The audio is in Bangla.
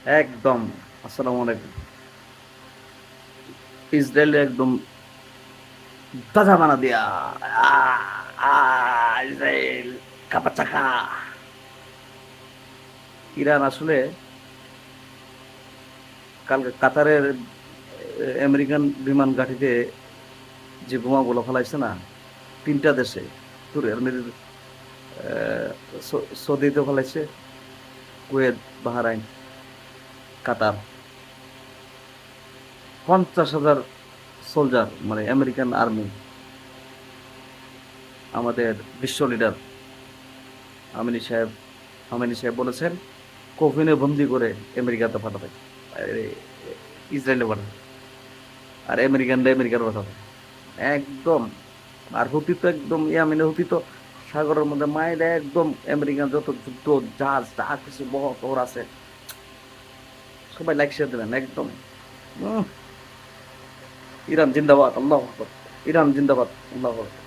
একদম। আসসালামু আলাইকুম। ইসরায়েল একদম তাজা বানা দিয়া। ইসরায়েল কাপা চাকা। ইরান আসলে কালকে কাতারের আমেরিকান বিমান ঘাঁটিতে যে বোমাগুলো ফেলাইছে না, তিনটা দেশে, সৌদিতে ফেলাইছে, কুয়েত, বাহরাইন, কাতার। 50,000 সোলজার, মানে আমেরিকান আর্মি, আমাদের বিশ্ব লিডার আমিনী সাহেব আমিনী সাহেব বলেছেন কফিনে বন্দি করে আমেরিকাতে পাঠাবে, আরে, ইসরায়েলে পাঠাবে, আর আমেরিকানরা আমেরিকার পাঠাবে। একদম। আর হুতি তো একদম, ইয়ামিনে হুতি তো সাগরের মধ্যে মাইরে একদম আমেরিকান যত যুদ্ধ জাহাজ যা কিছু বহর আছে সবাই লাইক দিলেন একদম। উম, ইরান জিন্দাবাদ, আল্লাহ আকবার। ইরান জিন্দাবাদ, আল্লাহ আকবার।